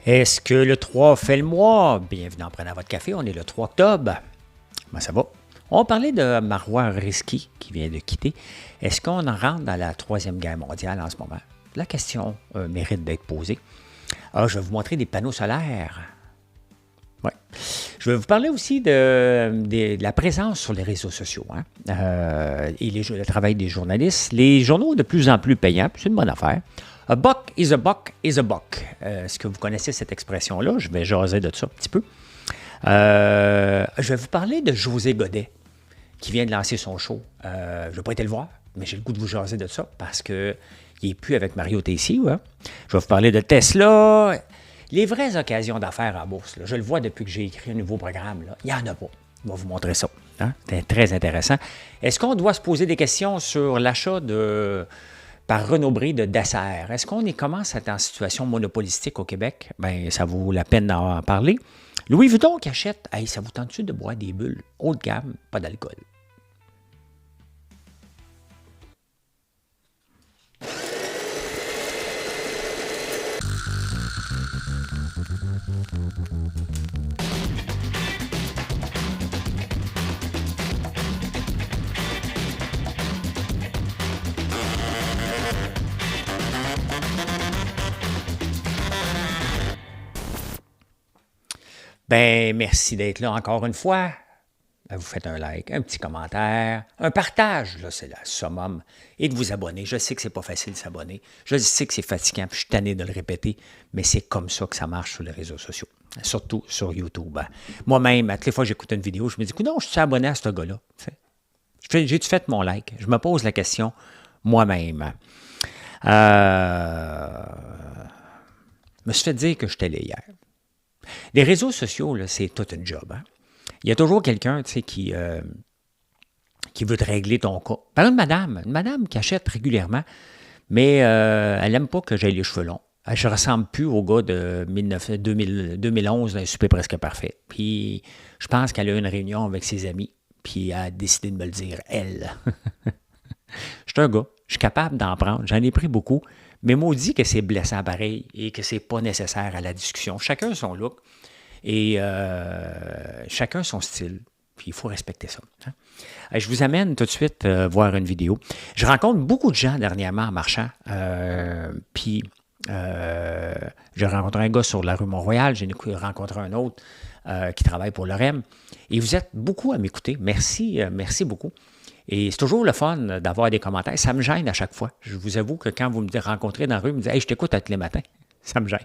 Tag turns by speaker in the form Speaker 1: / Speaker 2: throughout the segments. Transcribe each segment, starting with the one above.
Speaker 1: Est-ce que le 3 fait le mois? Bienvenue en prenant votre café, on est le 3 octobre. Comment ça va? On parlait de Marois Risky qui vient de quitter. Est-ce qu'on en rentre dans la Troisième Guerre mondiale en ce moment? La question mérite d'être posée. Alors, je vais vous montrer des panneaux solaires. Ouais. Je vais vous parler aussi de la présence sur les réseaux sociaux et le travail des journalistes. Les journaux de plus en plus payants, c'est une bonne affaire. A buck is a buck is a buck. Est-ce que vous connaissez cette expression-là? Je vais jaser de ça un petit peu. Je vais vous parler de José Godet, qui vient de lancer son show. Je n'ai pas été le voir, mais j'ai le goût de vous jaser de ça parce qu'il n'est plus avec Mario Tessier. Ouais. Je vais vous parler de Tesla. Les vraies occasions d'affaires en bourse, là, je le vois depuis que j'ai écrit un nouveau programme, là, il n'y en a pas. Je vais vous montrer ça. Hein? C'est très intéressant. Est-ce qu'on doit se poser des questions sur l'achat par Renaud Bré de Dacer? Est-ce qu'on commence à être en situation monopolistique au Québec? Bien, ça vaut la peine d'en parler. Louis Vuitton qui achète, hey, ça vous tente-tu de boire des bulles haut de gamme, pas d'alcool? Ben, merci d'être là encore une fois. Vous faites un like, un petit commentaire, un partage, là, c'est le summum, et de vous abonner. Je sais que c'est pas facile de s'abonner. Je sais que c'est fatigant, puis je suis tanné de le répéter, mais c'est comme ça que ça marche sur les réseaux sociaux, surtout sur YouTube. Moi-même, à toutes les fois que j'écoute une vidéo, je me dis, non, je suis abonné à ce gars-là. J'ai-tu fait mon like? Je me pose la question moi-même. Je me suis fait dire que j'étais allé hier. Les réseaux sociaux, là, c'est tout un job. Hein? Il y a toujours quelqu'un qui veut te régler ton cas. Par une madame qui achète régulièrement, mais elle n'aime pas que j'aie les cheveux longs. Je ne ressemble plus au gars de 2011 d'un souper presque parfait. Puis je pense qu'elle a eu une réunion avec ses amis, puis elle a décidé de me le dire, elle. Je suis un gars, je suis capable d'en prendre, j'en ai pris beaucoup, mais maudit que c'est blessant pareil et que c'est pas nécessaire à la discussion. Chacun son look et chacun son style. Puis il faut respecter ça. Hein? Je vous amène tout de suite voir une vidéo. Je rencontre beaucoup de gens dernièrement en marchant. Puis j'ai rencontré un gars sur la rue Mont-Royal. J'ai rencontré un autre qui travaille pour l'OREM. Et vous êtes beaucoup à m'écouter. Merci, merci beaucoup. Et c'est toujours le fun d'avoir des commentaires. Ça me gêne à chaque fois. Je vous avoue que quand vous me rencontrez dans la rue, vous me dites « Hey, je t'écoute à tous les matins », ça me gêne.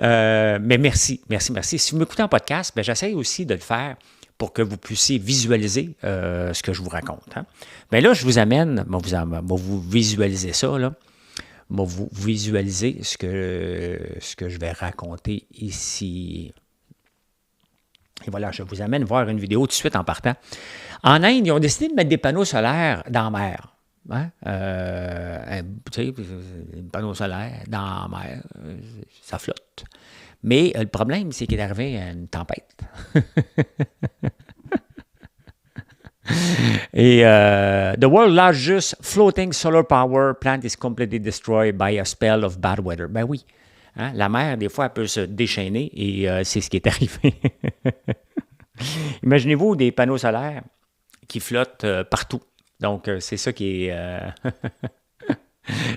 Speaker 1: Mais merci. Si vous m'écoutez en podcast, ben, j'essaie aussi de le faire pour que vous puissiez visualiser ce que je vous raconte. Hein. Ben là, je vous amène, vous visualisez ça, là. Vous visualisez ce que je vais raconter ici. Et voilà, je vous amène voir une vidéo tout de suite en partant. En Inde, ils ont décidé de mettre des panneaux solaires dans la mer. Hein? Tu sais, des panneaux solaires dans la mer, ça flotte. Mais le problème, c'est qu'il est arrivé à une tempête. Et the world's largest floating solar power plant is completely destroyed by a spell of bad weather. Ben oui. Hein? La mer, des fois, elle peut se déchaîner et c'est ce qui est arrivé. Imaginez-vous des panneaux solaires qui flottent partout. Donc, c'est ça qui est,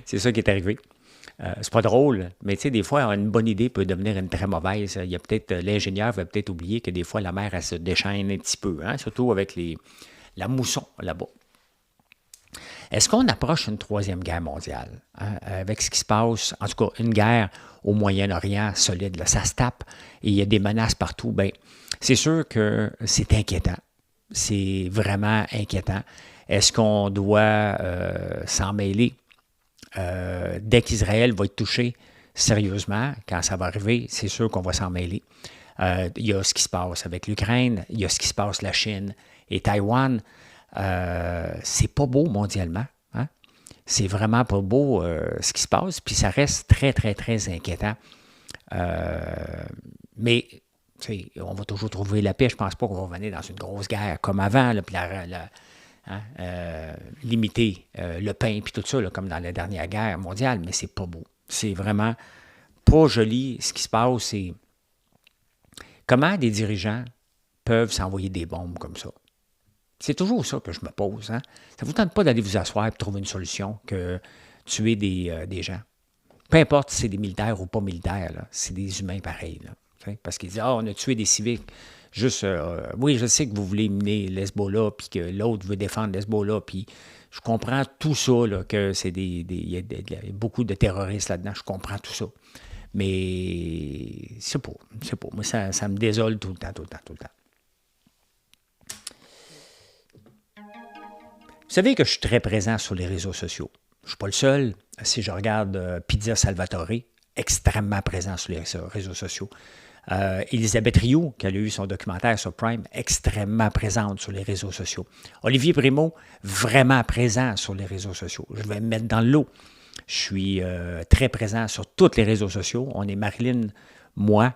Speaker 1: c'est ça qui est arrivé. C'est pas drôle, mais tu sais, des fois, une bonne idée peut devenir une très mauvaise. Il y a peut-être, l'ingénieur va peut-être oublier que des fois, la mer, elle se déchaîne un petit peu, hein? Surtout avec la mousson là-bas. Est-ce qu'on approche une troisième guerre mondiale? Hein, avec ce qui se passe, en tout cas, une guerre au Moyen-Orient solide, là, ça se tape et il y a des menaces partout. Bien, c'est sûr que c'est inquiétant. C'est vraiment inquiétant. Est-ce qu'on doit s'en mêler dès qu'Israël va être touché sérieusement? Quand ça va arriver, c'est sûr qu'on va s'en mêler. Il y a ce qui se passe avec l'Ukraine, il y a ce qui se passe la Chine et Taïwan. C'est pas beau mondialement. Hein? C'est vraiment pas beau ce qui se passe, puis ça reste très, très, très inquiétant. Mais on va toujours trouver la paix. Je ne pense pas qu'on va revenir dans une grosse guerre comme avant, là, puis limiter le pain, puis tout ça, là, comme dans la dernière guerre mondiale, mais c'est pas beau. C'est vraiment pas joli. Ce qui se passe, c'est comment des dirigeants peuvent s'envoyer des bombes comme ça. C'est toujours ça que je me pose. Hein? Ça ne vous tente pas d'aller vous asseoir et trouver une solution que tuer des gens. Peu importe si c'est des militaires ou pas militaires, là, c'est des humains pareils. Là, parce qu'ils disent « Ah, on a tué des civiques. » Juste, oui, je sais que vous voulez mener l'Hezbollah, puis que l'autre veut défendre l'Hezbollah, puis je comprends tout ça, là, que c'est il y a beaucoup de terroristes là-dedans, je comprends tout ça. Mais c'est pas. Moi, ça me désole tout le temps. Vous savez que je suis très présent sur les réseaux sociaux. Je ne suis pas le seul. Si je regarde Pizza Salvatore, extrêmement présent sur les réseaux sociaux. Elisabeth Rioux, qui a eu son documentaire sur Prime, extrêmement présente sur les réseaux sociaux. Olivier Primo, vraiment présent sur les réseaux sociaux. Je vais me mettre dans le lot. Je suis très présent sur tous les réseaux sociaux. On est Marilyn, moi,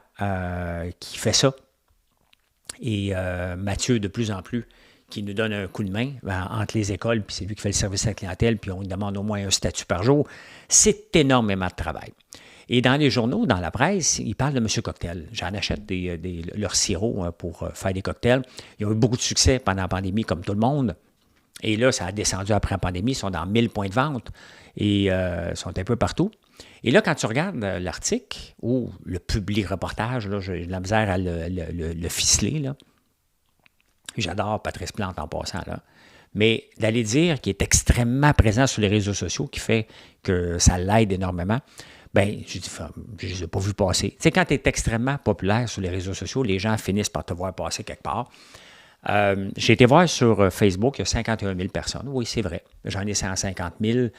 Speaker 1: qui fait ça. Et Mathieu, de plus en plus, qui nous donne un coup de main entre les écoles, puis c'est lui qui fait le service à la clientèle, puis on lui demande au moins un statut par jour. C'est énormément de travail. Et dans les journaux, dans la presse, ils parlent de M. Cocktail. J'en achète leur sirop pour faire des cocktails. Ils ont eu beaucoup de succès pendant la pandémie, comme tout le monde. Et là, ça a descendu après la pandémie. Ils sont dans 1000 points de vente et sont un peu partout. Et là, quand tu regardes l'article ou le public reportage, là, j'ai de la misère à le ficeler, là. J'adore Patrice Plante en passant, là. Mais d'aller dire qu'il est extrêmement présent sur les réseaux sociaux, qui fait que ça l'aide énormément, bien, je ne les ai pas vus passer. Tu sais, quand tu es extrêmement populaire sur les réseaux sociaux, les gens finissent par te voir passer quelque part. J'ai été voir sur Facebook, il y a 51 000 personnes. Oui, c'est vrai. J'en ai 150 000,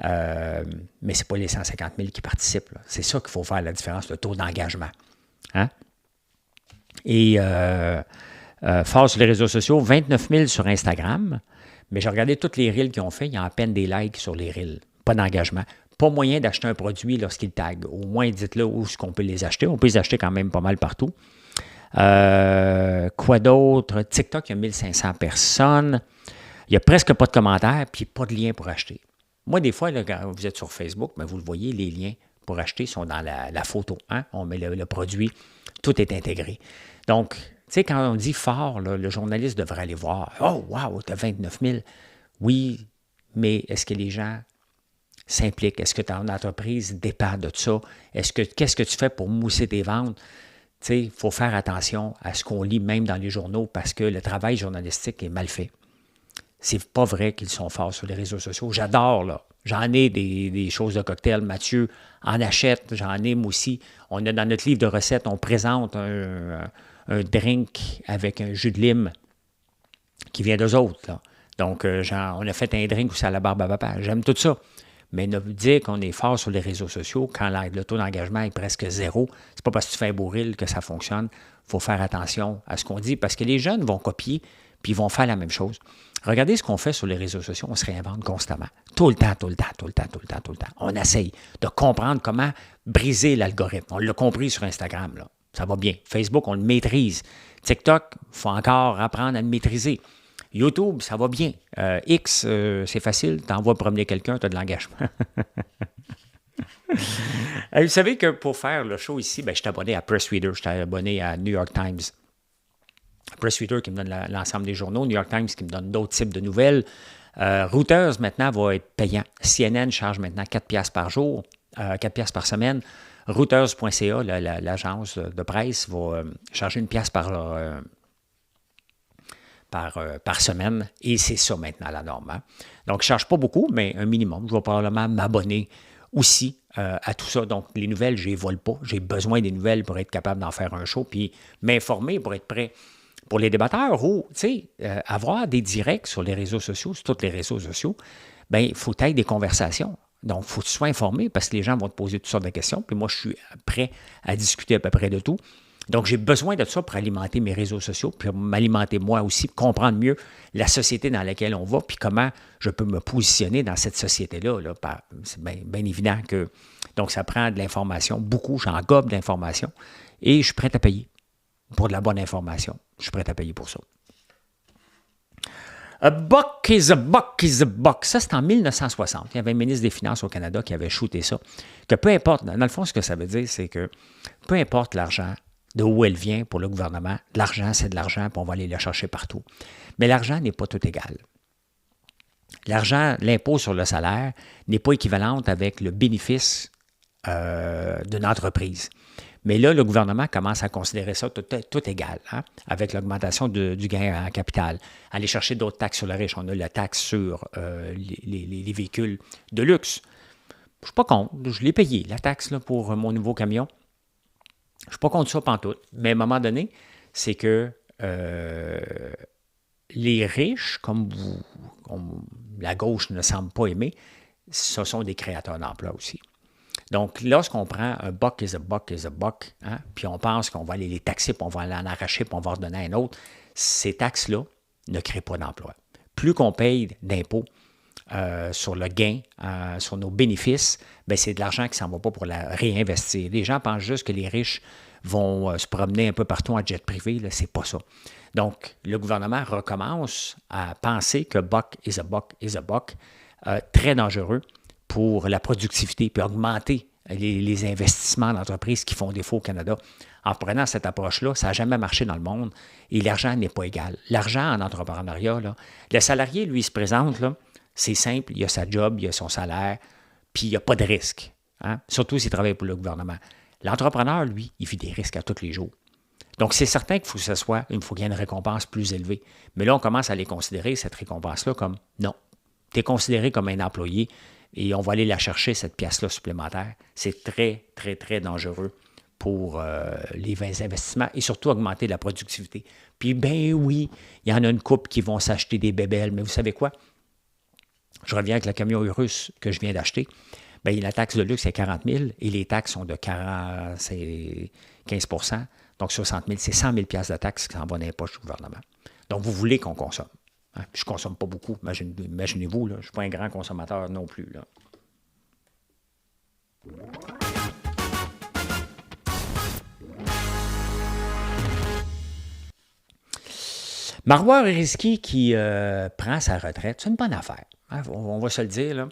Speaker 1: mais ce n'est pas les 150 000 qui participent, là. C'est ça qu'il faut faire la différence, le taux d'engagement. Hein? Et fort sur les réseaux sociaux, 29 000 sur Instagram, mais j'ai regardé toutes les reels qu'ils ont fait, il y a à peine des likes sur les reels, pas d'engagement. Pas moyen d'acheter un produit lorsqu'ils taguent. Au moins, dites-le où est-ce qu'on peut les acheter. On peut les acheter quand même pas mal partout. Quoi d'autre? TikTok, il y a 1500 personnes. Il n'y a presque pas de commentaires, puis pas de lien pour acheter. Moi, des fois, là, quand vous êtes sur Facebook, bien, vous le voyez, les liens pour acheter sont dans la photo. Hein? On met le produit, tout est intégré. Donc, tu sais, quand on dit fort, là, le journaliste devrait aller voir. Oh, wow, tu as 29 000. Oui, mais est-ce que les gens s'impliquent? Est-ce que ton entreprise dépend de ça? Qu'est-ce que tu fais pour mousser tes ventes? Tu sais, il faut faire attention à ce qu'on lit même dans les journaux parce que le travail journalistique est mal fait. C'est pas vrai qu'ils sont forts sur les réseaux sociaux. J'adore, là. J'en ai des choses de cocktail. Mathieu en achète. J'en ai, moi aussi. On a dans notre livre de recettes, on présente un drink avec un jus de lime qui vient d'eux autres, là. Donc, on a fait un drink aussi à la barbe à papa. J'aime tout ça. Mais ne dire qu'on est fort sur les réseaux sociaux quand le taux d'engagement est presque zéro, c'est pas parce que tu fais un beau reel que ça fonctionne. Il faut faire attention à ce qu'on dit parce que les jeunes vont copier puis ils vont faire la même chose. Regardez ce qu'on fait sur les réseaux sociaux, on se réinvente constamment. Tout le temps. On essaye de comprendre comment briser l'algorithme. On l'a compris sur Instagram, là. Ça va bien. Facebook, on le maîtrise. TikTok, il faut encore apprendre à le maîtriser. YouTube, ça va bien. X, c'est facile. Tu envoies promener quelqu'un, tu as de l'engagement. Vous savez que pour faire le show ici, je suis abonné à Press Reader, je suis abonné à New York Times. Press Reader qui me donne l'ensemble des journaux, New York Times qui me donne d'autres types de nouvelles. Reuters, maintenant, va être payant. CNN charge maintenant 4 $, par jour, 4 $ par semaine. Reuters.ca, l'agence de presse, va charger 1 $ par semaine. Et c'est ça maintenant la norme. Hein? Donc, je ne charge pas beaucoup, mais un minimum. Je vais probablement m'abonner aussi à tout ça. Donc, les nouvelles, je ne les vole pas. J'ai besoin des nouvelles pour être capable d'en faire un show, puis m'informer pour être prêt. Pour les débatteurs ou, tu sais, avoir des directs sur les réseaux sociaux, sur tous les réseaux sociaux, bien, il faut être des conversations. Donc, il faut que tu sois informé parce que les gens vont te poser toutes sortes de questions. Puis moi, je suis prêt à discuter à peu près de tout. Donc, j'ai besoin de ça pour alimenter mes réseaux sociaux, puis m'alimenter moi aussi, pour comprendre mieux la société dans laquelle on va, puis comment je peux me positionner dans cette société-là. Là. C'est bien évident que... Donc, ça prend de l'information, beaucoup, j'en gobe d'informations, et je suis prêt à payer pour de la bonne information. Je suis prêt à payer pour ça. A buck is a buck is a buck. Ça, c'est en 1960. Il y avait un ministre des Finances au Canada qui avait shooté ça. Que peu importe, dans le fond, ce que ça veut dire, c'est que peu importe l'argent, de où elle vient pour le gouvernement, l'argent, c'est de l'argent, puis on va aller le chercher partout. Mais l'argent n'est pas tout égal. L'argent, l'impôt sur le salaire, n'est pas équivalent avec le bénéfice d'une entreprise. Mais là, le gouvernement commence à considérer ça tout égal, hein, avec l'augmentation du gain en capital. Aller chercher d'autres taxes sur le riche. On a la taxe sur les véhicules de luxe. Je ne suis pas contre. Je l'ai payé, la taxe là, pour mon nouveau camion. Je ne suis pas contre ça pantoute. Mais à un moment donné, c'est que les riches, comme la gauche ne semble pas aimer, ce sont des créateurs d'emplois aussi. Donc, lorsqu'on prend un buck is a buck is a buck, hein, puis on pense qu'on va aller les taxer, puis on va aller en arracher, puis on va en redonner à un autre, ces taxes-là ne créent pas d'emploi. Plus qu'on paye d'impôts sur le gain, sur nos bénéfices, bien, c'est de l'argent qui ne s'en va pas pour la réinvestir. Les gens pensent juste que les riches vont se promener un peu partout en jet privé. Ce n'est pas ça. Donc, le gouvernement recommence à penser que buck is a buck is a buck, très dangereux pour la productivité, puis augmenter les investissements d'entreprises qui font défaut au Canada. En prenant cette approche-là, ça n'a jamais marché dans le monde et l'argent n'est pas égal. L'argent en entrepreneuriat, là, le salarié, lui, il se présente, là, c'est simple, il a sa job, il a son salaire, puis il n'y a pas de risque, hein? Surtout s'il travaille pour le gouvernement. L'entrepreneur, lui, il vit des risques à tous les jours. Donc, c'est certain qu'il faut que ce soit, il faut qu'il y ait une récompense plus élevée. Mais là, on commence à les considérer, cette récompense-là, comme non. Tu es considéré comme un employé et on va aller la chercher, cette pièce-là supplémentaire. C'est très, très, très dangereux pour les investissements et surtout augmenter la productivité. Puis, ben oui, il y en a une couple qui vont s'acheter des bébelles, mais vous savez quoi? Je reviens avec le camion Urus que je viens d'acheter. Bien, la taxe de luxe, c'est 40 000 et les taxes sont de 15 %. Donc, 60 000, c'est 100 000 de taxes qui s'en vont dans les poches du gouvernement. Donc, vous voulez qu'on consomme. Hein? Je ne consomme pas beaucoup, imaginez-vous, là, je ne suis pas un grand consommateur non plus. Là. Marois Risky qui prend sa retraite, c'est une bonne affaire. Hein? On va se le dire, là.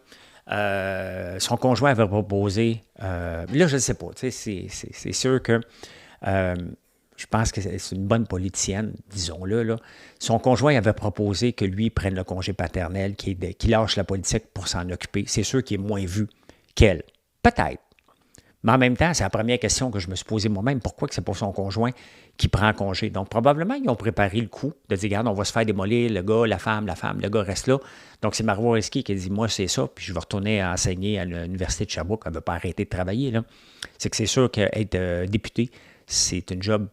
Speaker 1: Son conjoint avait proposé, là je ne sais pas, c'est sûr que je pense que c'est une bonne politicienne, disons-le. Là. Son conjoint avait proposé que lui prenne le congé paternel, qu'il lâche la politique pour s'en occuper. C'est sûr qu'il est moins vu qu'elle. Peut-être. Mais en même temps, c'est la première question que je me suis posée moi-même. Pourquoi que c'est pour son conjoint qui prend congé? Donc, probablement, ils ont préparé le coup de dire, regarde, on va se faire démolir, le gars, la femme, le gars reste là. Donc, c'est Marois Risky qui a dit, moi, c'est ça, puis je vais retourner à enseigner à l'Université de Sherbrooke. Elle ne veut pas arrêter de travailler. Là. C'est que c'est sûr qu'être député, c'est une job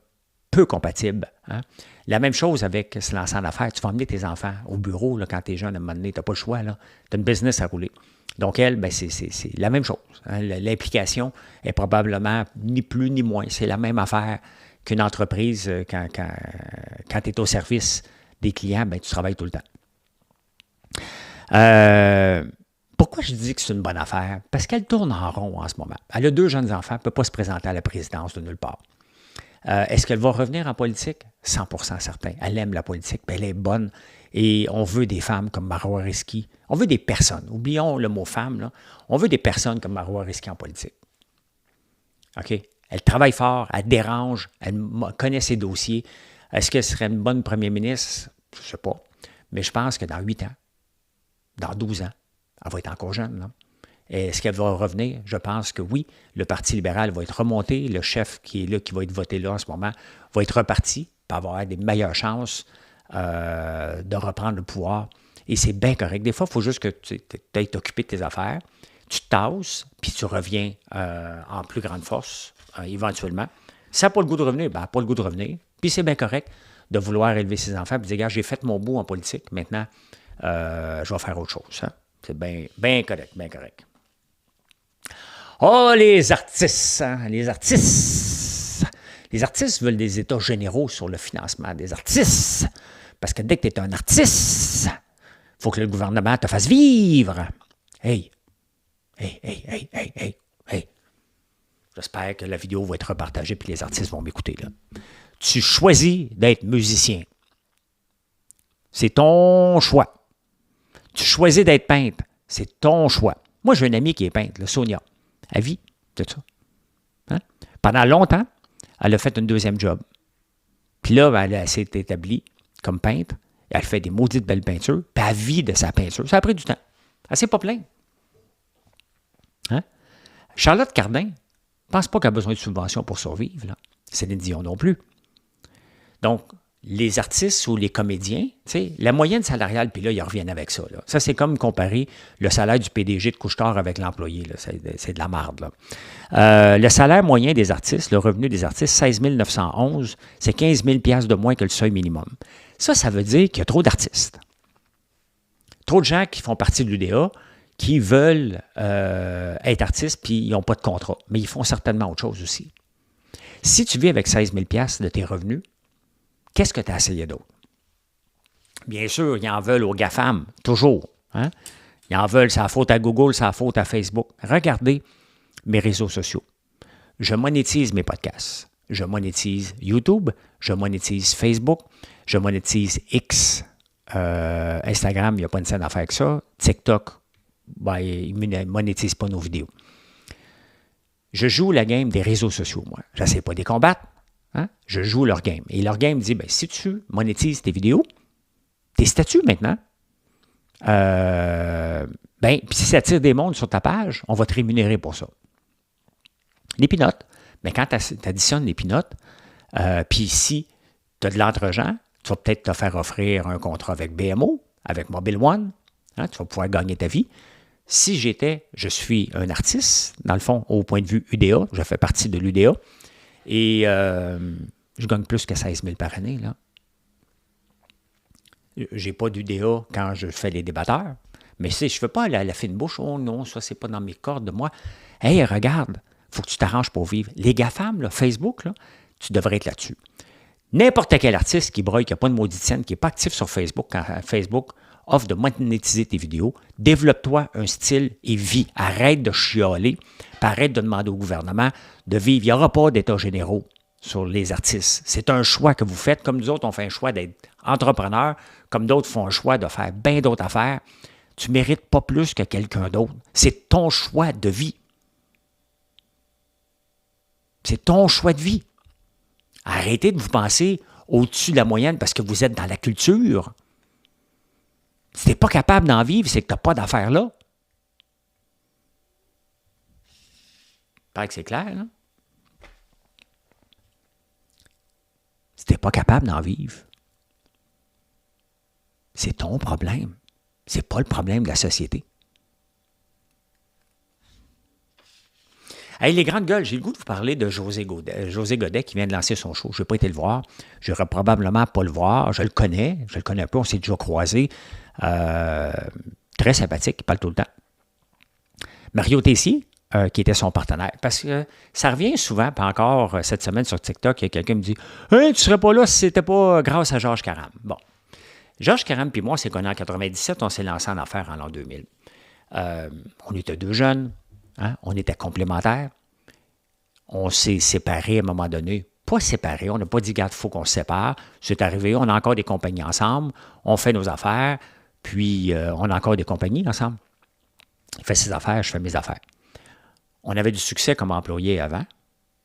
Speaker 1: peu compatible. Hein? La même chose avec se lancer en affaires. Tu vas emmener tes enfants au bureau là, quand tu es jeune, à un moment donné, tu n'as pas le choix. Tu as une business à rouler. Donc, elle, ben, c'est la même chose. Hein? L'implication est probablement ni plus ni moins. C'est la même affaire qu'une entreprise. Quand tu es au service des clients, ben, tu travailles tout le temps. Pourquoi je dis que c'est une bonne affaire? Parce qu'elle tourne en rond en ce moment. Elle a 2 jeunes enfants, elle ne peut pas se présenter à la présidence de nulle part. Est-ce qu'elle va revenir en politique? 100% certain. Elle aime la politique, mais elle est bonne. Et on veut des femmes comme Marois Risky. On veut des personnes. Oublions le mot femme. Là. On veut des personnes comme Marois Risky en politique. OK? Elle travaille fort, elle dérange, elle connaît ses dossiers. Est-ce qu'elle serait une bonne première ministre? Je ne sais pas. Mais je pense que dans 8 ans, dans 12 ans, elle va être encore jeune, là. Est-ce qu'elle va revenir? Je pense que oui. Le Parti libéral va être remonté. Le chef qui est là, qui va être voté là en ce moment, va être reparti pour avoir des meilleures chances de reprendre le pouvoir. Et c'est bien correct. Des fois, il faut juste que tu aies occupé de tes affaires. Tu te tasses, puis tu reviens en plus grande force, éventuellement. Si ça n'a pas le goût de revenir, pas le goût de revenir. Puis c'est bien correct de vouloir élever ses enfants et de dire, gars, j'ai fait mon bout en politique. Maintenant, je vais faire autre chose. Hein? C'est bien correct, bien correct. Oh, les artistes, hein? Les artistes. Les artistes veulent des états généraux sur le financement des artistes. Parce que dès que tu es un artiste, il faut que le gouvernement te fasse vivre. Hey. J'espère que la vidéo va être repartagée et les artistes vont m'écouter. Là. Tu choisis d'être musicien. C'est ton choix. Tu choisis d'être peintre. C'est ton choix. Moi, j'ai une amie qui est peintre, là, Sonia. Elle vit de ça. Hein? Pendant longtemps, elle a fait une deuxième job. Puis là, elle s'est établie comme peintre. Elle fait des maudites belles peintures. Puis elle vit de sa peinture. Ça a pris du temps. Elle ne s'est pas plainte. Hein? Charlotte Cardin, pense pas qu'elle a besoin de subventions pour survivre. Là. Céline Dion non plus. Donc, les artistes ou les comédiens, la moyenne salariale, puis là, ils reviennent avec ça. Là. Ça, c'est comme comparer le salaire du PDG de Couche-Tard avec l'employé. Là. C'est de la marde. Là. Le salaire moyen des artistes, le revenu des artistes, 16 911, c'est 15 000 $ de moins que le seuil minimum. Ça veut dire qu'il y a trop d'artistes. Trop de gens qui font partie de l'UDA, qui veulent être artistes, puis ils n'ont pas de contrat. Mais ils font certainement autre chose aussi. Si tu vis avec 16 000 $ de tes revenus, qu'est-ce que tu as essayé d'autre? Bien sûr, ils en veulent aux GAFAM, toujours. Hein? Ils en veulent, c'est la faute à Google, c'est la faute à Facebook. Regardez mes réseaux sociaux. Je monétise mes podcasts. Je monétise YouTube. Je monétise Facebook. Je monétise X. Instagram, il n'y a pas une scène à faire avec ça. TikTok, il ne monétise pas nos vidéos. Je joue la game des réseaux sociaux, moi. Je n'essaie pas de les combattre. Hein? Je joue leur game. Et leur game dit, si tu monétises tes vidéos, tes statuts maintenant, puis si ça tire des mondes sur ta page, on va te rémunérer pour ça. Les pinottes, quand tu additionnes les pinottes, puis si tu as de l'argent, tu vas peut-être te faire offrir un contrat avec BMO, avec Mobile One, hein, tu vas pouvoir gagner ta vie. Si je suis un artiste, dans le fond, au point de vue UDA, je fais partie de l'UDA, et je gagne plus que 16 000 par année. Là. Je n'ai pas d'UDA quand je fais les débatteurs, mais je ne fais pas la fine bouche. Oh non, ça, c'est pas dans mes cordes de moi. Hey, regarde, il faut que tu t'arranges pour vivre. Les GAFAM, là, Facebook, là, tu devrais être là-dessus. N'importe quel artiste qui broye, qui n'a pas de maudite scène, qui n'est pas actif sur Facebook, quand Facebook offre de monétiser tes vidéos, développe-toi un style et vis. Arrête de chialer, puis arrête de demander au gouvernement de vivre. Il n'y aura pas d'états généraux sur les artistes. C'est un choix que vous faites. Comme nous autres, on fait un choix d'être entrepreneur, comme d'autres font un choix de faire bien d'autres affaires. Tu ne mérites pas plus que quelqu'un d'autre. C'est ton choix de vie. C'est ton choix de vie. Arrêtez de vous penser au-dessus de la moyenne parce que vous êtes dans la culture. Si tu n'es pas capable d'en vivre, c'est que tu n'as pas d'affaires là. Paraît que c'est clair, là. Si tu n'es pas capable d'en vivre, c'est ton problème. C'est pas le problème de la société. Hey, les grandes gueules, j'ai le goût de vous parler de José Godet qui vient de lancer son show. Je n'ai pas été le voir. Je n'irai probablement pas le voir. Je le connais un peu, on s'est déjà croisés. Très sympathique, il parle tout le temps. Mario Tessier, qui était son partenaire. Parce que ça revient souvent, pas encore cette semaine sur TikTok, il y a quelqu'un qui me dit « Hey, tu ne serais pas là si ce n'était pas grâce à Georges Karam. » Bon. Georges Karam puis moi, on s'est connus en 97, on s'est lancé en affaires en l'an 2000. On était deux jeunes, hein, on était complémentaires. On s'est séparés à un moment donné. Pas séparés, on n'a pas dit « Regarde, il faut qu'on se sépare. » C'est arrivé, on a encore des compagnies ensemble, on fait nos affaires, puis on a encore des compagnies ensemble. Il fait ses affaires, je fais mes affaires. On avait du succès comme employé avant.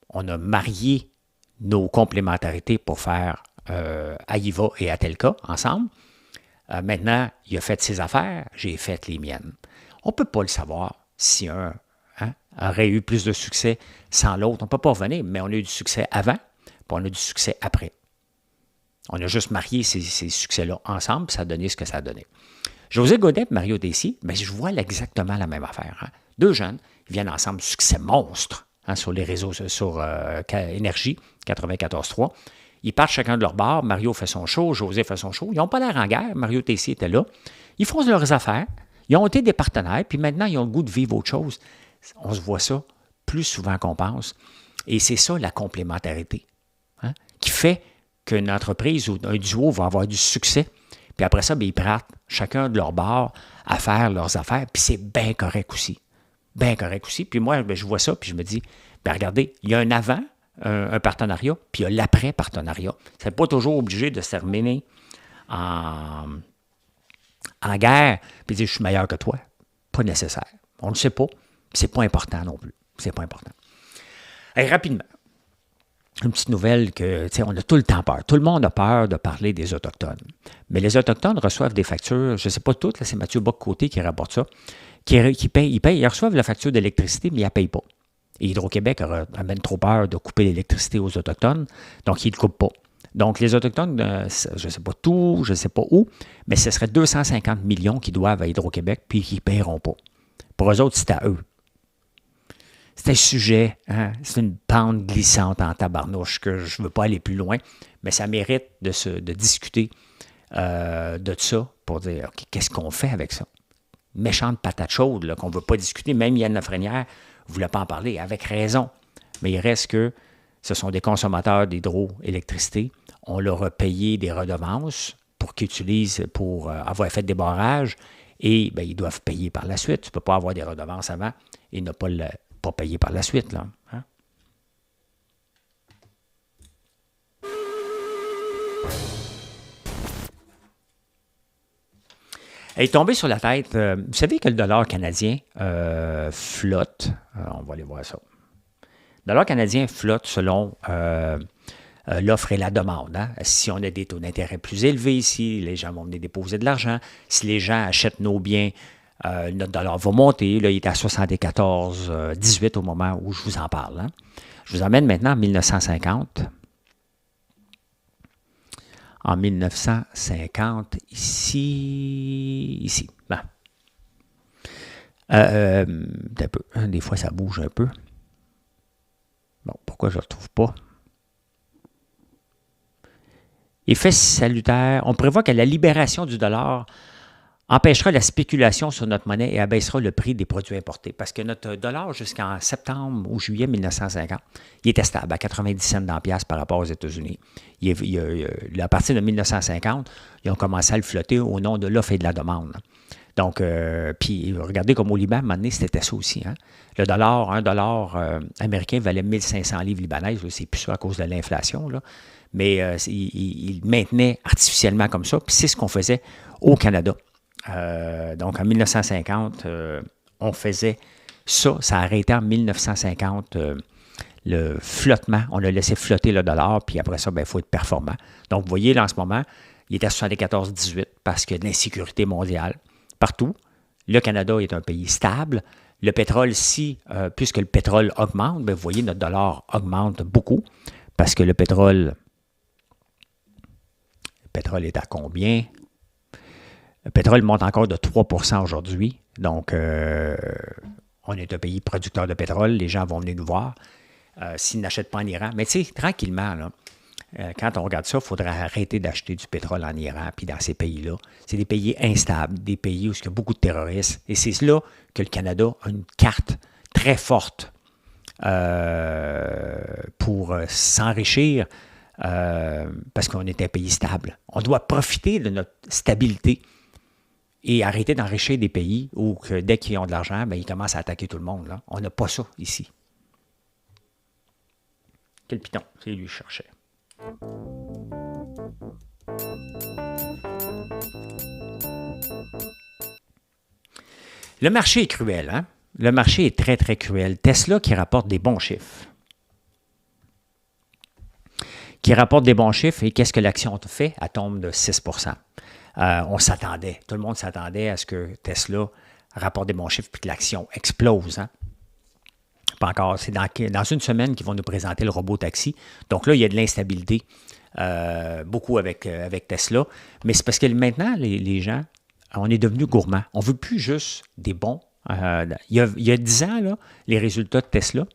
Speaker 1: On a marié nos complémentarités pour faire Aïva et Atelka ensemble. Maintenant, il a fait ses affaires, j'ai fait les miennes. On ne peut pas le savoir si un aurait eu plus de succès sans l'autre. On ne peut pas revenir, mais on a eu du succès avant, puis on a eu du succès après. On a juste marié ces succès-là ensemble, puis ça a donné ce que ça a donné. José Godet et Mario Tessier, bien, je vois exactement la même affaire. Hein. Deux jeunes, ils viennent ensemble, succès monstre hein, sur les réseaux, sur Énergie 94.3. Ils partent chacun de leur bar. Mario fait son show, José fait son show. Ils n'ont pas l'air en guerre. Mario Tessier était là. Ils font leurs affaires. Ils ont été des partenaires, puis maintenant, ils ont le goût de vivre autre chose. On se voit ça plus souvent qu'on pense. Et c'est ça, la complémentarité, hein, qui fait qu'une entreprise ou un duo va avoir du succès. Puis après ça, bien, ils partent chacun de leur bar à faire leurs affaires. Puis c'est bien correct aussi. Bien correct aussi. Puis moi, bien, je vois ça, puis je me dis, bien, regardez, il y a un avant, un partenariat, puis il y a l'après-partenariat. C'est pas toujours obligé de se terminer en guerre, puis dire « je suis meilleur que toi ». Pas nécessaire. On ne le sait pas. C'est pas important non plus. C'est pas important. Et rapidement, une petite nouvelle que, tu sais, on a tout le temps peur. Tout le monde a peur de parler des Autochtones. Mais les Autochtones reçoivent des factures, je ne sais pas toutes, là, c'est Mathieu Bock-Côté qui rapporte ça, qui paye, ils reçoivent la facture d'électricité, mais ils ne la payent pas. Et Hydro-Québec a même trop peur de couper l'électricité aux Autochtones, donc ils ne le coupent pas. Donc, les Autochtones, je ne sais pas tout, je ne sais pas où, mais ce serait 250 millions qu'ils doivent à Hydro-Québec, puis qu'ils ne paieront pas. Pour eux autres, c'est à eux. C'est un sujet, hein? C'est une pente glissante en tabarnouche que je ne veux pas aller plus loin, mais ça mérite de discuter de ça pour dire okay, qu'est-ce qu'on fait avec ça? Méchante patate chaude là, qu'on ne veut pas discuter. Même Yann Lafrenière ne voulait pas en parler, avec raison. Mais il reste que ce sont des consommateurs d'hydroélectricité. On leur a payé des redevances pour qu'ils utilisent pour avoir fait des barrages et bien, ils doivent payer par la suite. Tu ne peux pas avoir des redevances avant et ne pas payer par la suite. Là, hein? Elle est tombée sur la tête. Vous savez que le dollar canadien flotte. On va aller voir ça. Le dollar canadien flotte selon l'offre et la demande. Hein? Si on a des taux d'intérêt plus élevés ici, les gens vont venir déposer de l'argent. Si les gens achètent nos biens, notre dollar va monter. Là, il est à 74,18 au moment où je vous en parle. Hein? Je vous emmène maintenant en 1950. En 1950, ici. Bon. Un peu. Des fois, ça bouge un peu. Bon, pourquoi je ne le retrouve pas? Effet salutaire. On prévoit que la libération du dollar empêchera la spéculation sur notre monnaie et abaissera le prix des produits importés. Parce que notre dollar, jusqu'en septembre ou juillet 1950, il était stable à 90 cents dans la pièce par rapport aux États-Unis. À partir de 1950, ils ont commencé à le flotter au nom de l'offre et de la demande. Donc, puis regardez comme au Liban, à un moment donné, c'était ça aussi. Hein? Le dollar, un dollar américain valait 1500 livres libanaises. C'est plus ça à cause de l'inflation. Là. Mais il maintenait artificiellement comme ça. Puis c'est ce qu'on faisait au Canada. Donc, en 1950, on faisait ça. Ça a arrêté en 1950 le flottement. On a laissé flotter le dollar, puis après ça, il faut être performant. Donc, vous voyez, là, en ce moment, il est à 74,18 parce qu'il y a de l'insécurité mondiale partout. Le Canada est un pays stable. Le pétrole, puisque le pétrole augmente, vous voyez, notre dollar augmente beaucoup parce que le pétrole est à combien? Le pétrole monte encore de 3% aujourd'hui. Donc, on est un pays producteur de pétrole. Les gens vont venir nous voir s'ils n'achètent pas en Iran. Mais tu sais, tranquillement, là, quand on regarde ça, il faudrait arrêter d'acheter du pétrole en Iran puis dans ces pays-là. C'est des pays instables, des pays où il y a beaucoup de terroristes. Et c'est là que le Canada a une carte très forte pour s'enrichir parce qu'on est un pays stable. On doit profiter de notre stabilité et arrêter d'enrichir des pays où dès qu'ils ont de l'argent, ils commencent à attaquer tout le monde. Là. On n'a pas ça ici. Quel piton? C'est lui que je cherchais. Le marché est cruel, hein? Le marché est très, très cruel. Tesla qui rapporte des bons chiffres. Et qu'est-ce que l'action fait? Elle tombe de 6%. On s'attendait. Tout le monde s'attendait à ce que Tesla rapporte des bons chiffres et que l'action explose. Hein? Pas encore. C'est dans une semaine qu'ils vont nous présenter le robot taxi. Donc là, il y a de l'instabilité, beaucoup avec Tesla. Mais c'est parce que maintenant, les gens, on est devenus gourmands. On ne veut plus juste des bons. Il y a 10 ans, là, les résultats de Tesla,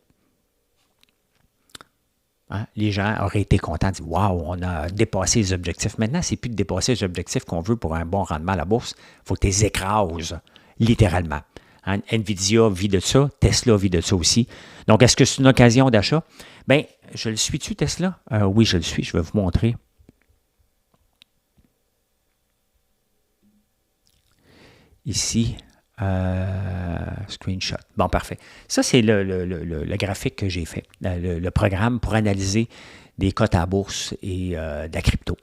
Speaker 1: hein, les gens auraient été contents de dire « Wow, on a dépassé les objectifs ». Maintenant, ce n'est plus de dépasser les objectifs qu'on veut pour un bon rendement à la bourse. Il faut que tu les écrases, littéralement. Hein, Nvidia vit de ça, Tesla vit de ça aussi. Donc, est-ce que c'est une occasion d'achat? Bien, je le suis-tu, Tesla? Oui, je le suis. Je vais vous montrer. Ici, screenshot. Bon, parfait. Ça, c'est le graphique que j'ai fait, le programme pour analyser des cotes à la bourse et de la crypto.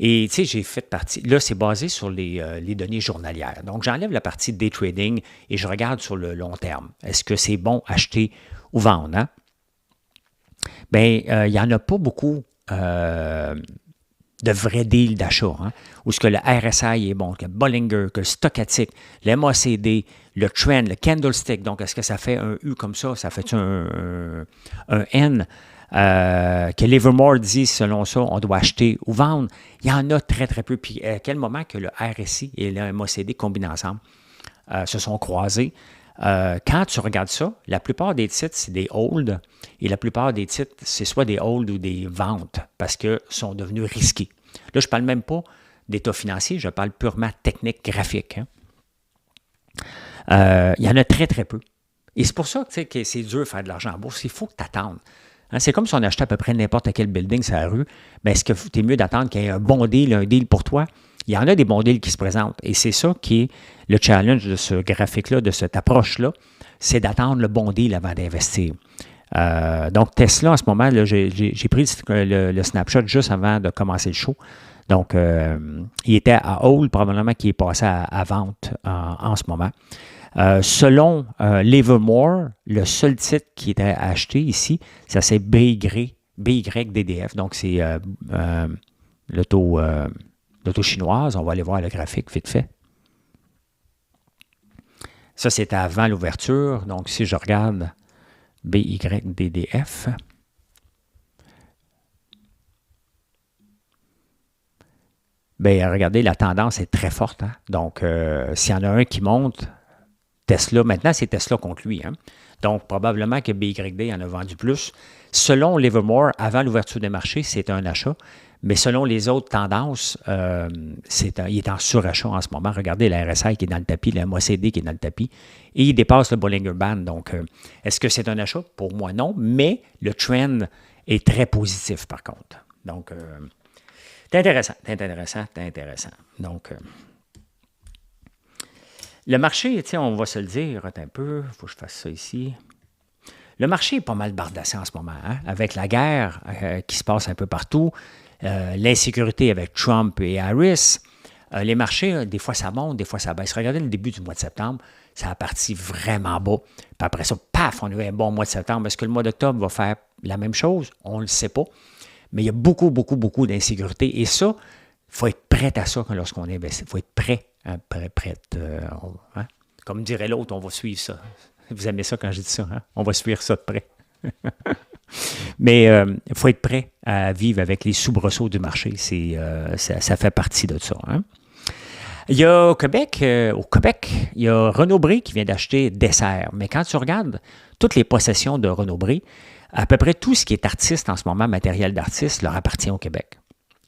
Speaker 1: Et tu sais, j'ai fait partie, là, c'est basé sur les données journalières. Donc, j'enlève la partie day trading et je regarde sur le long terme. Est-ce que c'est bon acheter ou vendre? Hein? Bien, il n'y en a pas beaucoup de vrais deals d'achat. Hein? Où ce que le RSI est bon, que le Bollinger, que le Stochastic, le MACD, le Trend, le Candlestick. Donc, est-ce que ça fait un U comme ça? Ça fait un N? Que Livermore dit, selon ça, on doit acheter ou vendre. Il y en a très, très peu. Puis, à quel moment que le RSI et le MACD combinés ensemble se sont croisés? Quand tu regardes ça, la plupart des titres, c'est des holds et la plupart des titres, c'est soit des holds ou des ventes parce qu'ils sont devenus risqués. Là, je ne parle même pas d'état financier, je parle purement technique, graphique. Hein. Il y en a très, très peu. Et c'est pour ça que c'est dur de faire de l'argent en bourse. Il faut que tu attendes. Hein, c'est comme si on achetait à peu près n'importe quel building sur la rue. Mais est-ce que tu es mieux d'attendre qu'il y ait un bon deal, un deal pour toi? Il y en a des bons deals qui se présentent. Et c'est ça qui est le challenge de ce graphique-là, de cette approche-là, c'est d'attendre le bon deal avant d'investir. Donc, Tesla, en ce moment, là, j'ai pris le snapshot juste avant de commencer le show. Donc, il était à hold, probablement qu'il est passé à vente en ce moment. Selon Livermore, le seul titre qui était acheté ici, ça c'est BYDDF. Donc, c'est l'auto chinoise. On va aller voir le graphique vite fait. Ça, c'était avant l'ouverture. Donc, si je regarde BYDDF, bien, regardez, la tendance est très forte. Hein? Donc, s'il y en a un qui monte, Tesla, maintenant, c'est Tesla contre lui. Hein? Donc, probablement que BYD en a vendu plus. Selon Livermore, avant l'ouverture des marchés, c'est un achat. Mais selon les autres tendances, il est en surachat en ce moment. Regardez la RSI qui est dans le tapis, la MACD qui est dans le tapis, et il dépasse le Bollinger Band. Donc, est-ce que c'est un achat? Pour moi, non. Mais le trend est très positif, par contre. Donc, c'est intéressant. Donc, le marché, on va se le dire, attends un peu, il faut que je fasse ça ici. Le marché est pas mal bardassé en ce moment, hein, avec la guerre qui se passe un peu partout, l'insécurité avec Trump et Harris. Les marchés, des fois ça monte, des fois ça baisse. Regardez le début du mois de septembre, ça a parti vraiment bas. Puis après ça, paf, on a eu un bon mois de septembre. Est-ce que le mois d'octobre va faire la même chose? On ne le sait pas. Mais il y a beaucoup d'insécurité. Et ça, il faut être prêt à ça lorsqu'on investit. Il faut être prêt. Hein, hein? Comme dirait l'autre, on va suivre ça. Vous aimez ça quand je dis ça, hein? On va suivre ça de près. Mais il faut être prêt à vivre avec les soubresauts du marché. Ça fait partie de ça. Hein? Il y a au Québec, il y a Renaud-Bré qui vient d'acheter Dessert. Mais quand tu regardes toutes les possessions de Renaud-Bré, à peu près tout ce qui est artiste en ce moment, matériel d'artiste, leur appartient au Québec.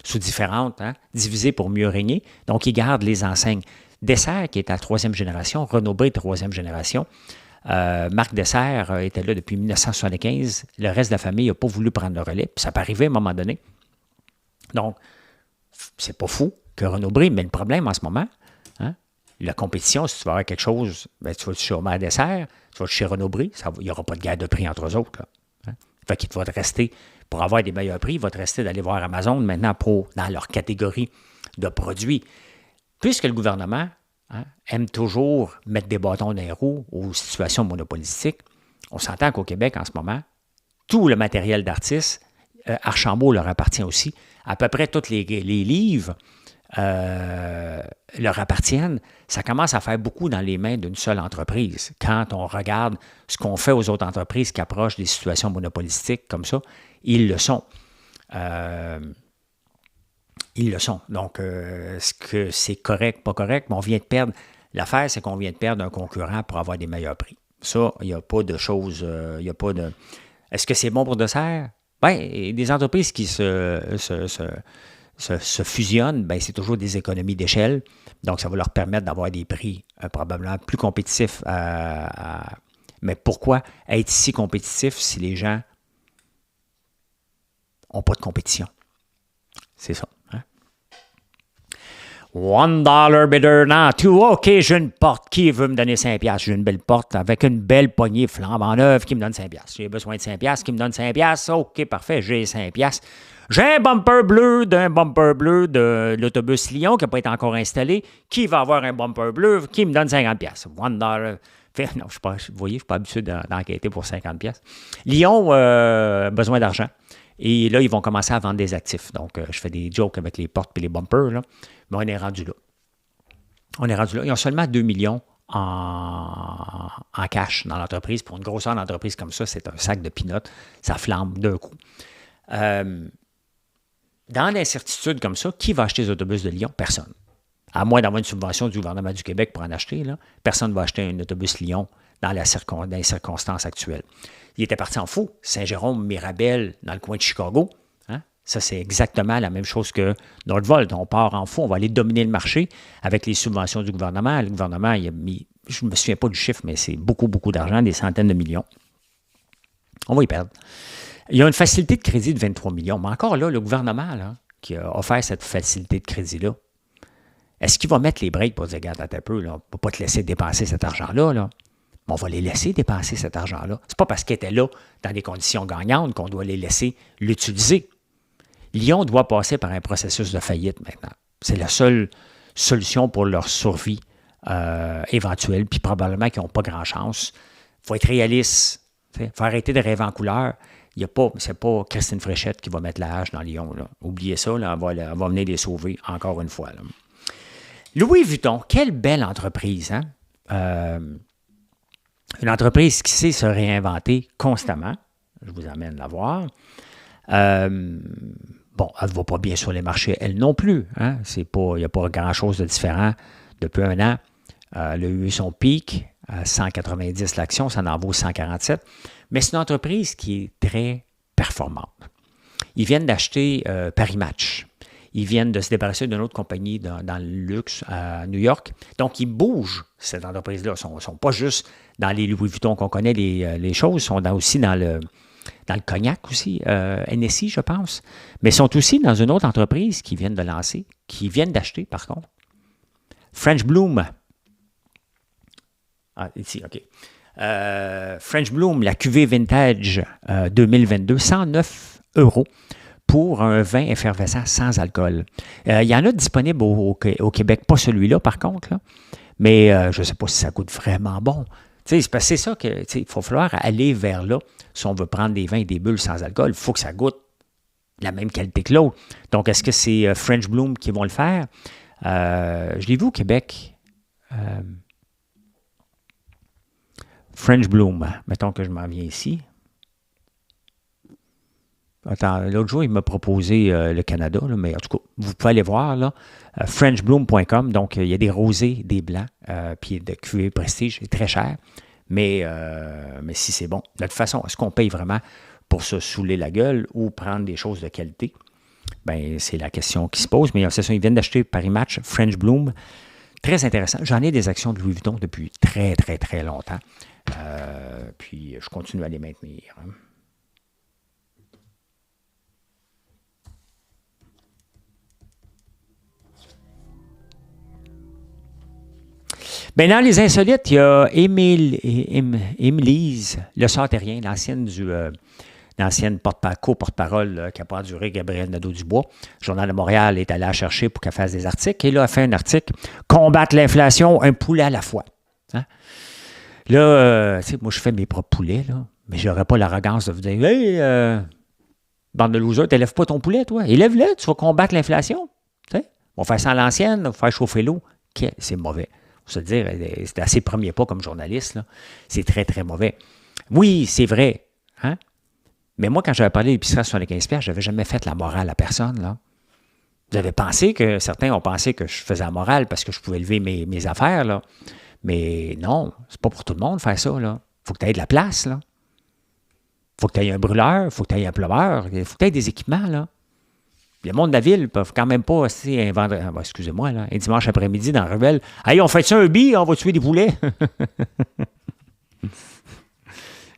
Speaker 1: Sous différentes, hein, divisées pour mieux régner. Donc, ils gardent les enseignes. Dessert, qui est à la 3e génération, Renaud-Bré, 3e génération. Marc Dessert était là depuis 1975. Le reste de la famille n'a pas voulu prendre le relais. Puis ça peut arriver à un moment donné. Donc, c'est pas fou que Renaud-Bré, mais le problème en ce moment, hein, la compétition, si tu vas avoir quelque chose, ben, tu vas chez Marc Dessert, tu vas chez Renaud-Bré, il n'y aura pas de guerre de prix entre eux autres. Là, hein. Fait qu'il va te rester, pour avoir des meilleurs prix, il va te rester d'aller voir Amazon maintenant dans leur catégorie de produits. Puisque le gouvernement aime toujours mettre des bâtons dans les roues aux situations monopolistiques, on s'entend qu'au Québec, en ce moment, tout le matériel d'artistes, Archambault leur appartient aussi. À peu près tous les livres leur appartiennent. Ça commence à faire beaucoup dans les mains d'une seule entreprise. Quand on regarde ce qu'on fait aux autres entreprises qui approchent des situations monopolistiques comme ça, ils le sont. Ils le sont. Donc, est-ce que c'est correct, pas correct? Mais on vient de perdre. L'affaire, c'est qu'on vient de perdre un concurrent pour avoir des meilleurs prix. Ça, il n'y a pas de choses. Il n'y a pas de. Est-ce que c'est bon pour Dessert? Bien, des entreprises qui se fusionnent, bien, c'est toujours des économies d'échelle. Donc, ça va leur permettre d'avoir des prix probablement plus compétitifs. Mais pourquoi être si compétitif si les gens n'ont pas de compétition? C'est ça. Hein? $1 bidder, non, two. OK, j'ai une porte. Qui veut me donner 5$? J'ai une belle porte avec une belle poignée flambant neuve qui me donne 5$. J'ai besoin de 5$, qui me donne 5$. OK, parfait, j'ai 5$. J'ai un bumper bleu de l'autobus Lyon qui n'a pas été encore installé. Qui va avoir un bumper bleu qui me donne 50$? $1. Non, je ne suis pas habitué d'enquêter pour 50$. Lyon besoin d'argent. Et là, ils vont commencer à vendre des actifs. Donc, je fais des jokes avec les portes et les bumpers, là. Mais on est rendu là. Ils ont seulement 2 millions en cash dans l'entreprise. Pour une grosseur d'entreprise comme ça, c'est un sac de peanuts. Ça flambe d'un coup. Dans l'incertitude comme ça, qui va acheter les autobus de Lyon? Personne. À moins d'avoir une subvention du gouvernement du Québec pour en acheter, là, personne ne va acheter un autobus Lyon dans les circonstances actuelles. Il était parti en fou. Saint-Jérôme, Mirabel, dans le coin de Chicago. Hein? Ça, c'est exactement la même chose que Northvolt. On part en fou, on va aller dominer le marché avec les subventions du gouvernement. Le gouvernement, il a mis, je ne me souviens pas du chiffre, mais c'est beaucoup, beaucoup d'argent, des centaines de millions. On va y perdre. Il y a une facilité de crédit de 23 millions. Mais encore là, le gouvernement là, qui a offert cette facilité de crédit-là, est-ce qu'il va mettre les breaks pour dire, regarde, attends un peu, là, on ne peut pas te laisser dépenser cet argent-là, là. On va les laisser dépenser cet argent-là. Ce n'est pas parce qu'ils étaient là dans des conditions gagnantes qu'on doit les laisser l'utiliser. Lyon doit passer par un processus de faillite maintenant. C'est la seule solution pour leur survie éventuelle, puis probablement qu'ils n'ont pas grand chance. Il faut être réaliste. Il faut arrêter de rêver en couleur. C'est pas Christine Fréchette qui va mettre la hache dans Lyon. Là. Oubliez ça, là, elle va venir les sauver encore une fois. Là. Louis Vuitton, quelle belle entreprise, hein? Une entreprise qui sait se réinventer constamment. Je vous amène la voir. Bon, elle ne va pas bien sur les marchés, elle non plus. Hein? Il n'y a pas grand-chose de différent depuis un an. Elle a eu son pic à 190 l'action, ça en vaut 147. Mais c'est une entreprise qui est très performante. Ils viennent d'acheter Paris Match. Ils viennent de se débarrasser d'une autre compagnie dans le luxe à New York. Donc, ils bougent, cette entreprise-là. Ils ne sont pas juste dans les Louis Vuitton qu'on connaît les choses. Ils sont aussi dans le cognac aussi, NSI, je pense. Mais ils sont aussi dans une autre entreprise qu'ils viennent de lancer, qu'ils viennent d'acheter, par contre. French Bloom. Ah, ici, OK. French Bloom, la cuvée vintage 2022, 109 € pour un vin effervescent sans alcool. Il y en a disponible au Québec, pas celui-là par contre, là, mais je ne sais pas si ça goûte vraiment bon. C'est ça qu'il faut falloir aller vers là si on veut prendre des vins et des bulles sans alcool. Il faut que ça goûte la même qualité que l'autre. Donc, est-ce que c'est French Bloom qui vont le faire? Je l'ai vu au Québec. French Bloom. Mettons que je m'en viens ici. Attends, l'autre jour, il m'a proposé le Canada, là, mais en tout cas, vous pouvez aller voir, là, frenchbloom.com. Donc, il y a des rosés, des blancs, puis de cuvée prestige, c'est très cher, mais si c'est bon. De toute façon, est-ce qu'on paye vraiment pour se saouler la gueule ou prendre des choses de qualité? Bien, c'est la question qui se pose, mais c'est ça, ils viennent d'acheter Paris Match, French Bloom. Très intéressant. J'en ai des actions de Louis Vuitton depuis très, très, très longtemps. Puis, je continue à les maintenir. Hein. Bien, dans les insolites, il y a Émilise Le Sartérien, l'ancienne co-porte-parole qui a pas duré Gabriel Nadeau-Dubois. Le Journal de Montréal est allé la chercher pour qu'elle fasse des articles. Et là, elle fait un article « Combattre l'inflation, un poulet à la fois hein? ». Là, moi, je fais mes propres poulets, là, mais je n'aurais pas l'arrogance de vous dire « Hey, bande de losers, t'élèves pas ton poulet, toi. Élève-le, tu vas combattre l'inflation. » On va faire ça à l'ancienne, on va faire chauffer l'eau. C'est mauvais. Se dire, c'est à ses premiers pas comme journaliste, là. C'est très, très mauvais. Oui, c'est vrai. Hein? Mais moi, quand j'avais parlé d'épicerie à 75$, je n'avais jamais fait la morale à personne. Là. Vous avez pensé que certains ont pensé que je faisais la morale parce que je pouvais lever mes affaires. Là. Mais non, c'est pas pour tout le monde faire ça. Il faut que tu aies de la place. Il faut que tu aies un brûleur, il faut que tu aies un plumeur, il faut que tu aies des équipements. Là. Le monde de la ville ne peuvent quand même pas excusez-moi, là, un dimanche après-midi dans la ruelle. Hey, on fait ça un bi, on va tuer des poulets. Il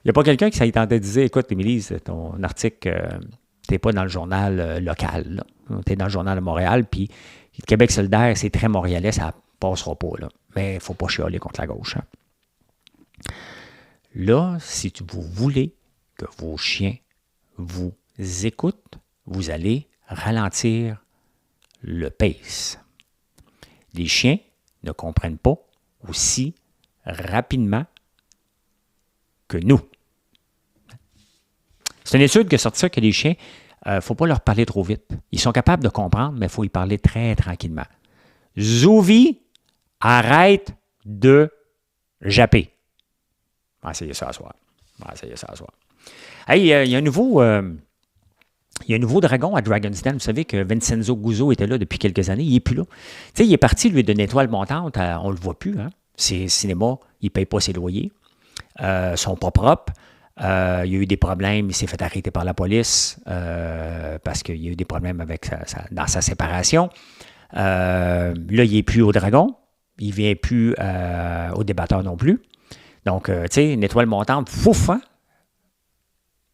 Speaker 1: n'y a pas quelqu'un qui s'est tenté de dire écoute, Émilie, ton article, tu n'es pas dans le journal local. Tu es dans le journal de Montréal, puis Le Québec solidaire, c'est très montréalais, ça ne passera pas, là. Mais il ne faut pas chialer contre la gauche. Hein. Là, si vous voulez que vos chiens vous écoutent, vous allez ralentir le pace. Les chiens ne comprennent pas aussi rapidement que nous. C'est une étude qui a sorti ça que les chiens, il ne faut pas leur parler trop vite. Ils sont capables de comprendre, mais il faut y parler très tranquillement. Zouvi, arrête de japper. On va essayer ça à soir. Hey, il y a un nouveau dragon à Dragon's Den. Vous savez que Vincenzo Guzzo était là depuis quelques années. Il n'est plus là. Tu sais, il est parti, lui, d'une étoile montante. On ne le voit plus. Hein? Ses cinémas, il ne paye pas ses loyers. Ils sont pas propres. Il y a eu des problèmes. Il s'est fait arrêter par la police parce qu'il y a eu des problèmes avec dans sa séparation. Là, il n'est plus au dragon. Il ne vient plus au débatteur non plus. Donc, tu sais, une étoile montante, fouf, hein?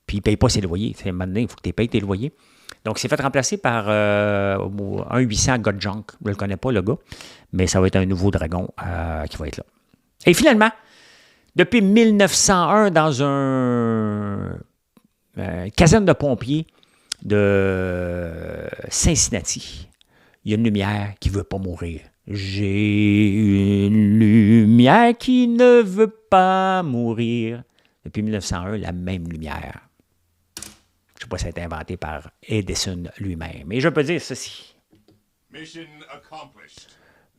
Speaker 1: Puis il ne paye pas ses loyers. À un moment donné, il faut que tu payes tes loyers. Donc, il s'est fait remplacer par un 800 Godjunk. Je ne le connais pas, le gars, mais ça va être un nouveau dragon qui va être là. Et finalement, depuis 1901, dans un caserne de pompiers de Cincinnati, il y a une lumière qui ne veut pas mourir. J'ai une lumière qui ne veut pas mourir. Depuis 1901, la même lumière. Je ne sais pas si ça a été inventé par Edison lui-même. Mais je peux dire ceci. Mission accomplished.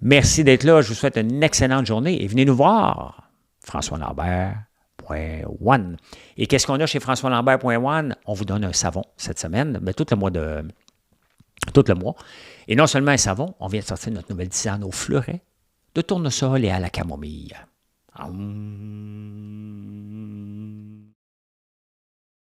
Speaker 1: Merci d'être là. Je vous souhaite une excellente journée et venez nous voir. FrançoisLambert.one. Et qu'est-ce qu'on a chez FrançoisLambert.one? On vous donne un savon cette semaine, mais tout le mois. Et non seulement un savon, on vient de sortir notre nouvelle tisane au fleuret, de tournesol et à la camomille.